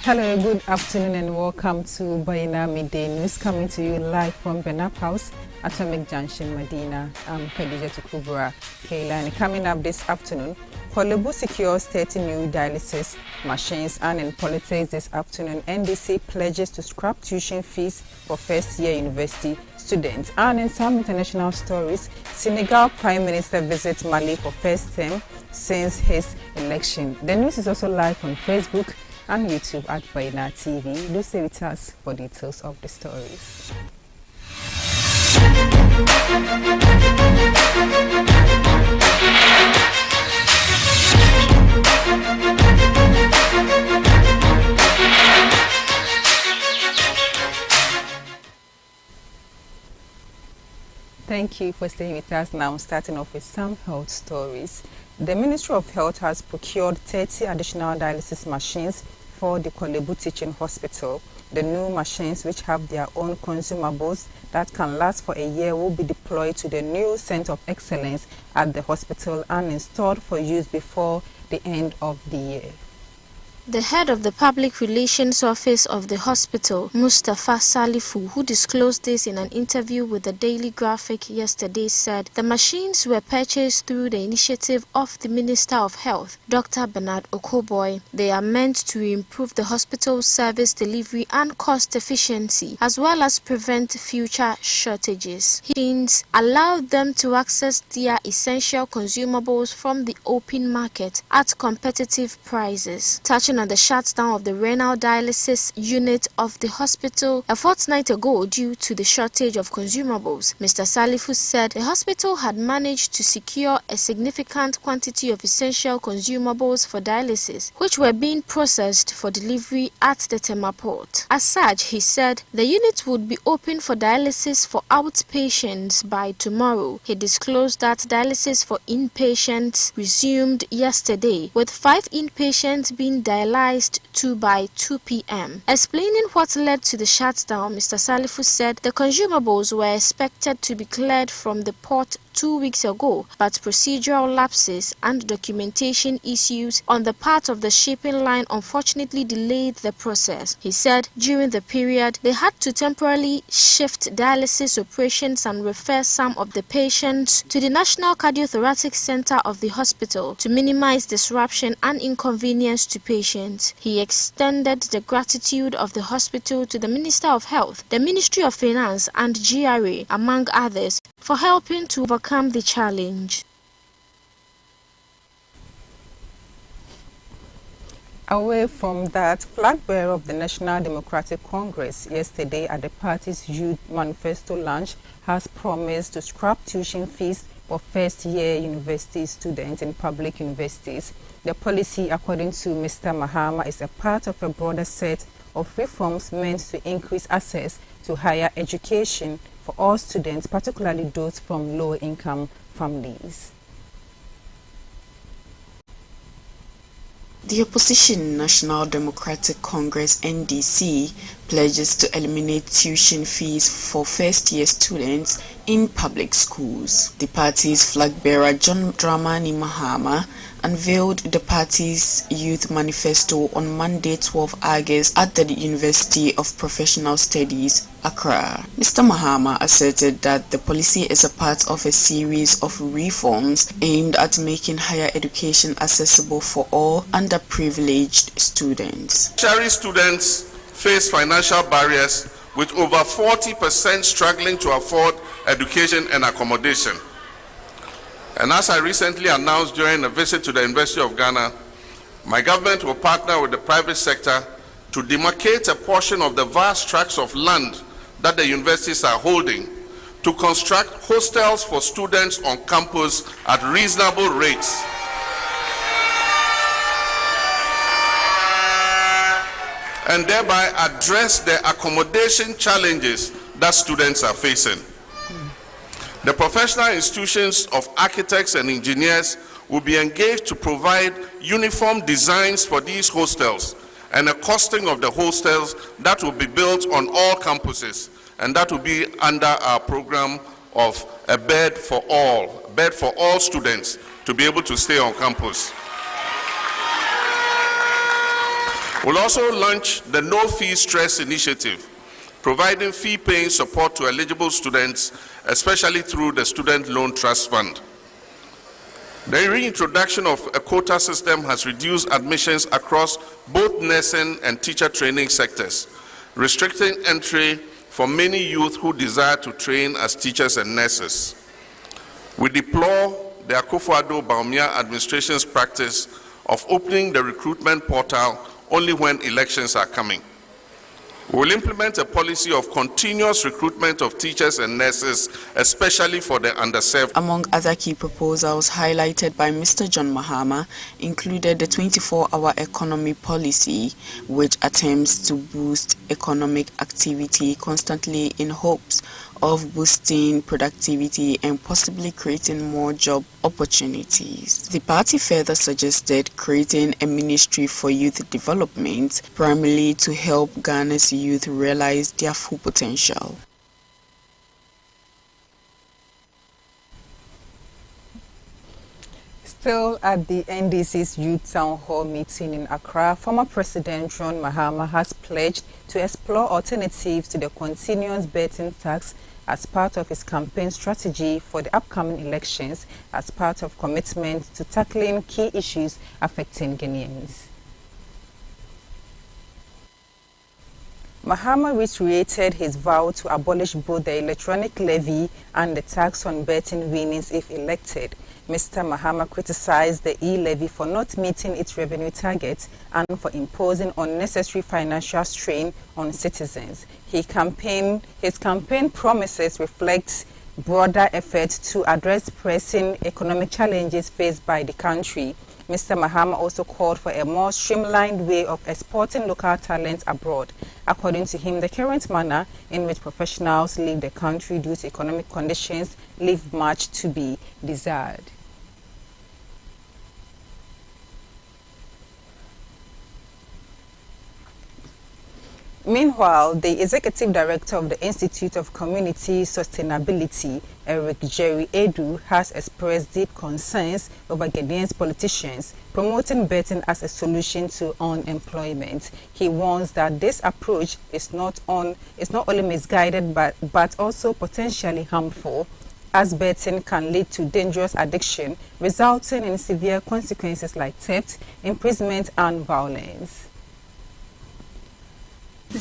Hello, good afternoon and welcome to Baina Midday News, coming to you live from Benap House, Atomic Junction, Medina. I'm Khadija Tukubura Kayla, and coming up this afternoon, Kolebu secures 30 new dialysis machines, and in politics this afternoon, NDC pledges to scrap tuition fees for first-year university students. And in some international stories, Senegal Prime Minister visits Mali for first time since his election. The news is also live on Facebook and YouTube at Baina TV. Do stay with us for details of the stories. Thank you for staying with us. Now, starting off with some health stories. The Ministry of Health has procured 30 additional dialysis machines for the Kolebu Teaching Hospital. The new machines, which have their own consumables that can last for a year, will be deployed to the new Center of Excellence at the hospital and installed for use before the end of the year. The head of the Public Relations Office of the hospital, Mustafa Salifu, who disclosed this in an interview with the Daily Graphic yesterday, said the machines were purchased through the initiative of the Minister of Health, Dr. Bernard Okoboy. They are meant to improve the hospital's service delivery and cost efficiency, as well as prevent future shortages. Machines allow them to access their essential consumables from the open market at competitive prices. Touching on the shutdown of the renal dialysis unit of the hospital a fortnight ago due to the shortage of consumables, Mr. Salifu said the hospital had managed to secure a significant quantity of essential consumables for dialysis, which were being processed for delivery at the Tema port. As such, he said the unit would be open for dialysis for outpatients by tomorrow. He disclosed that dialysis for inpatients resumed yesterday, with 5 inpatients being dialyzed 2 by 2 p.m. Explaining what led to the shutdown, Mr. Salifu said the consumables were expected to be cleared from the port 2 weeks ago, but procedural lapses and documentation issues on the part of the shipping line unfortunately delayed the process. He said during the period, they had to temporarily shift dialysis operations and refer some of the patients to the National Cardiothoracic Center of the hospital to minimize disruption and inconvenience to patients. He extended the gratitude of the hospital to the Minister of Health, the Ministry of Finance, and GRA, among others, for helping to overcome the challenge. Away from that, flag bearer of the National Democratic Congress yesterday at the party's Youth Manifesto launch has promised to scrap tuition fees for first-year university students in public universities. The policy, according to Mr. Mahama, is a part of a broader set of reforms meant to increase access to higher education for all students, particularly those from low-income families. The opposition National Democratic Congress (NDC) pledges to eliminate tuition fees for first-year students in public schools. The party's flag-bearer John Dramani Mahama unveiled the party's youth manifesto on Monday, 12 August at the University of Professional Studies, Accra. Mr. Mahama asserted that the policy is a part of a series of reforms aimed at making higher education accessible for all underprivileged students. Tertiary students face financial barriers, with over 40% struggling to afford education and accommodation. And as I recently announced during a visit to the University of Ghana, my government will partner with the private sector to demarcate a portion of the vast tracts of land that the universities are holding to construct hostels for students on campus at reasonable rates. And thereby address the accommodation challenges that students are facing. The professional institutions of architects and engineers will be engaged to provide uniform designs for these hostels and a costing of the hostels that will be built on all campuses, and that will be under our program of a bed for all students to be able to stay on campus. We'll also launch the No Fee Stress Initiative, providing fee-paying support to eligible students, especially through the Student Loan Trust Fund. The reintroduction of a quota system has reduced admissions across both nursing and teacher training sectors, restricting entry for many youth who desire to train as teachers and nurses. We deplore the Akufo-Addo-Bawumia administration's practice of opening the recruitment portal only when elections are coming. We will implement a policy of continuous recruitment of teachers and nurses, especially for the underserved. Among other key proposals highlighted by Mr. John Mahama included the 24-hour economy policy, which attempts to boost economic activity constantly in hopes of boosting productivity and possibly creating more job opportunities. The party further suggested creating a ministry for youth development, primarily to help Ghana's youth realize their full potential. Still at the NDC's Youth Town Hall meeting in Accra, former President John Mahama has pledged to explore alternatives to the continuous betting tax as part of his campaign strategy for the upcoming elections, as part of commitment to tackling key issues affecting Ghanaians. Mahama reiterated his vow to abolish both the electronic levy and the tax on betting winnings if elected. Mr. Mahama criticized the e-levy for not meeting its revenue targets and for imposing unnecessary financial strain on citizens. His campaign promises reflect broader efforts to address pressing economic challenges faced by the country. Mr. Mahama also called for a more streamlined way of exporting local talent abroad. According to him, the current manner in which professionals leave the country due to economic conditions leave much to be desired. Meanwhile, the Executive Director of the Institute of Community Sustainability, Eric Jerry Edu, has expressed deep concerns over Ghanaian politicians promoting betting as a solution to unemployment. He warns that this approach is not only misguided but also potentially harmful, as betting can lead to dangerous addiction, resulting in severe consequences like theft, imprisonment, and violence.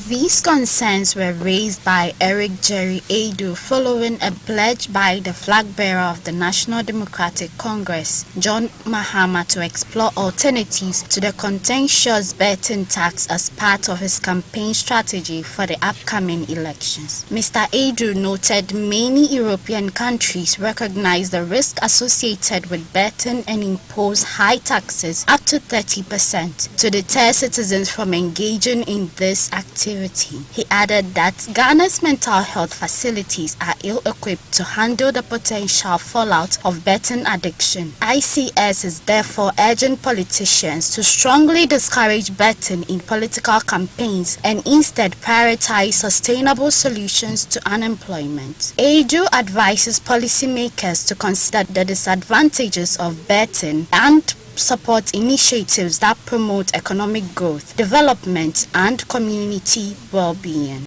These concerns were raised by Eric Jerry Edu following a pledge by the flag bearer of the National Democratic Congress, John Mahama, to explore alternatives to the contentious betting tax as part of his campaign strategy for the upcoming elections. Mr. Edu noted many European countries recognize the risk associated with betting and impose high taxes up to 30% to deter citizens from engaging in this activity. He added that Ghana's mental health facilities are ill-equipped to handle the potential fallout of betting addiction. ICS is therefore urging politicians to strongly discourage betting in political campaigns and instead prioritize sustainable solutions to unemployment. Edu advises policymakers to consider the disadvantages of betting and support initiatives that promote economic growth, development, and community well-being.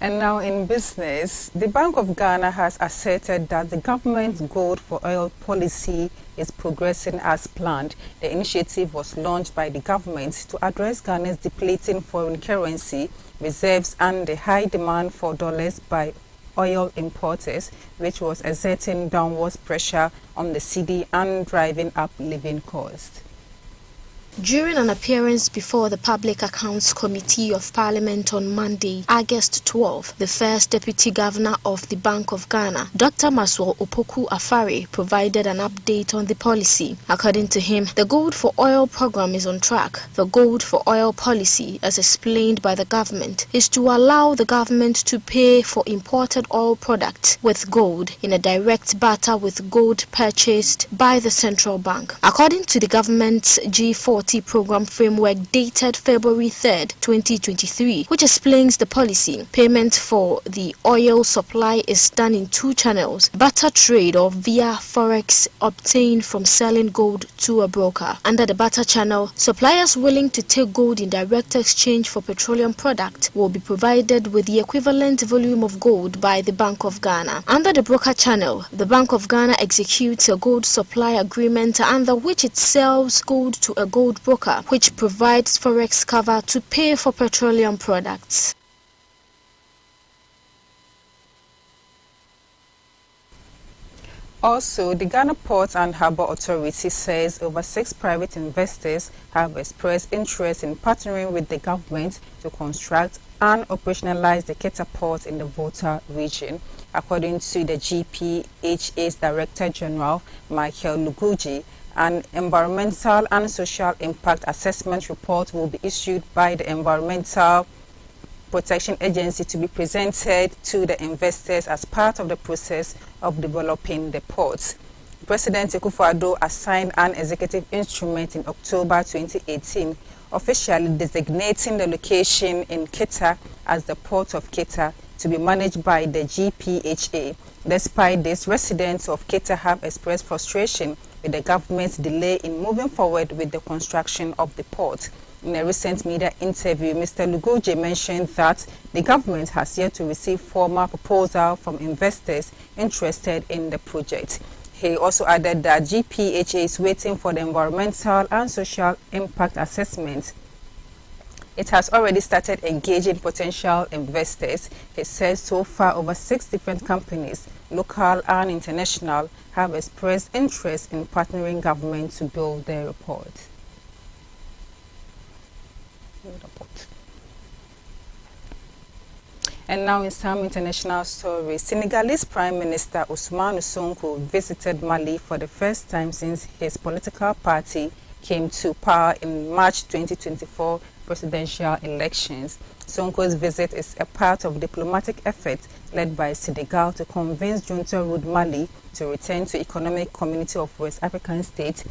And now in business, the Bank of Ghana has asserted that the government's gold for oil policy is progressing as planned. The initiative was launched by the government to address Ghana's depleting foreign currency reserves and the high demand for dollars by oil importers, which was exerting downward pressure on the cedi and driving up living costs. During an appearance before the Public Accounts Committee of Parliament on Monday, August 12, the first Deputy Governor of the Bank of Ghana, Dr. Maswell Opoku Afare, provided an update on the policy. According to him, the Gold for Oil program is on track. The Gold for Oil policy, as explained by the government, is to allow the government to pay for imported oil products with gold in a direct barter with gold purchased by the central bank. According to the government's G4 2040 program framework dated February 3rd, 2023, which explains the policy. Payment for the oil supply is done in two channels: barter trade or via forex obtained from selling gold to a broker. Under the barter channel, suppliers willing to take gold in direct exchange for petroleum product will be provided with the equivalent volume of gold by the Bank of Ghana. Under the broker channel, the Bank of Ghana executes a gold supply agreement under which it sells gold to a gold broker, which provides forex cover to pay for petroleum products. Also, the Ghana Ports and Harbour Authority says over 6 private investors have expressed interest in partnering with the government to construct and operationalize the Keta Port in the Volta region. According to the GPHA's Director General, Michael Luguji, an environmental and social impact assessment report will be issued by the Environmental Protection Agency to be presented to the investors as part of the process of developing the port. President Akufo-Addo assigned an executive instrument in October 2018, officially designating the location in Keta as the Port of Keta to be managed by the GPHA. Despite this, residents of Keta have expressed frustration with the government's delay in moving forward with the construction of the port. In a recent media interview, Mr. Lugoje mentioned that the government has yet to receive formal proposal from investors interested in the project. He also added that GPHA is waiting for the environmental and social impact assessment. It has already started engaging potential investors. He says so far over 6 different companies, local and international, have expressed interest in partnering government to build their port. And now in some international stories, Senegalese Prime Minister Ousmane Sonko visited Mali for the first time since his political party came to power in March 2024 presidential elections. Sonko's visit is a part of diplomatic efforts led by Senegal to convince junta-ruled Mali to return to Economic Community of West African States,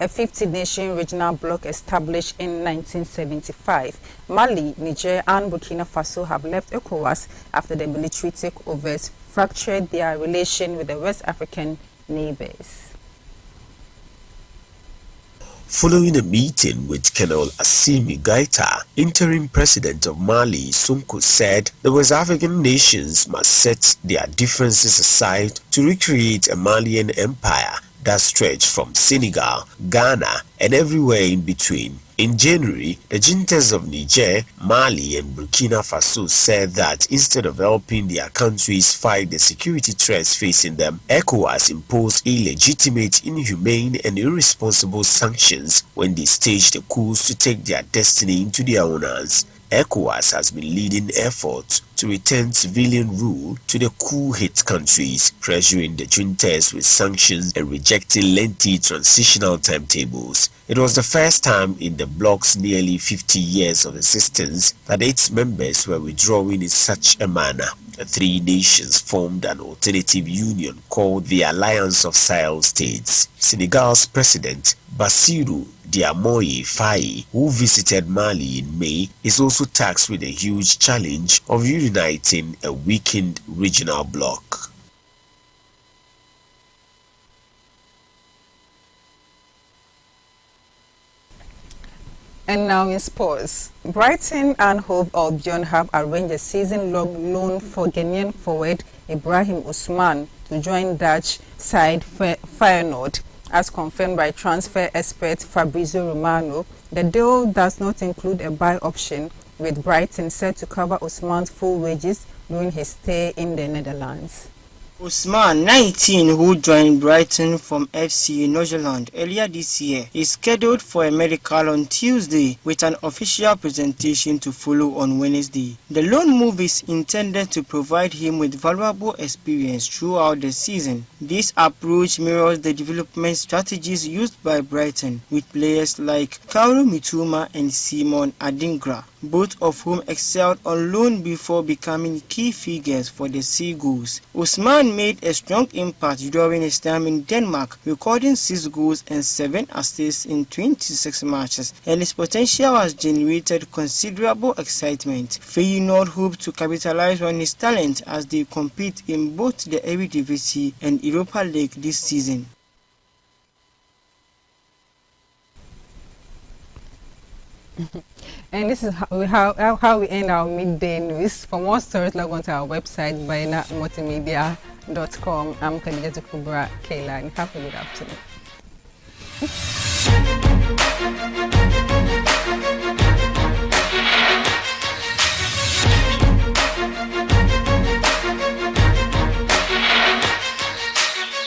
a 50-nation regional bloc established in 1975. Mali, Niger, and Burkina Faso have left ECOWAS after the military takeovers fractured their relation with the West African neighbors. Following a meeting with Colonel Assimi Goïta, interim president of Mali, Sonko said the West African nations must set their differences aside to recreate a Malian empire that stretched from Senegal, Ghana, and everywhere in between. In January, the juntas of Niger, Mali, and Burkina Faso said that instead of helping their countries fight the security threats facing them, ECOWAS imposed illegitimate, inhumane, and irresponsible sanctions when they staged the coups to take their destiny into their own hands. ECOWAS has been leading efforts to return civilian rule to the coup-hit countries, pressuring the juntas with sanctions and rejecting lengthy transitional timetables. It was the first time in the bloc's nearly 50 years of existence that its members were withdrawing in such a manner. The 3 nations formed an alternative union called the Alliance of Sahel States. Senegal's president, Bassirou Diomaye Faye, who visited Mali in May, is also tasked with the huge challenge of uniting a weakened regional bloc. And now in sports, Brighton and Hove Albion have arranged a season-long loan for Ghanaian forward Ibrahim Ousmane to join Dutch side Feyenoord. As confirmed by transfer expert Fabrizio Romano, the deal does not include a buy option, with Brighton set to cover Ousmane's full wages during his stay in the Netherlands. Ousmane, 19, who joined Brighton from FC Nordsjælland earlier this year, is scheduled for a medical on Tuesday with an official presentation to follow on Wednesday. The loan move is intended to provide him with valuable experience throughout the season. This approach mirrors the development strategies used by Brighton with players like Kaoru Mitoma and Simon Adingra. both of whom excelled on loan before becoming key figures for the Seagulls. Usman made a strong impact during his time in Denmark, recording 6 goals and 7 assists in 26 matches, and his potential has generated considerable excitement. Feyenoord hope to capitalize on his talent as they compete in both the Eredivisie and Europa League this season. And this is how we end our midday news. For more stories, log on to our website, bainamultimedia.com. I'm Khadija Kubra Kaila, and have a good afternoon.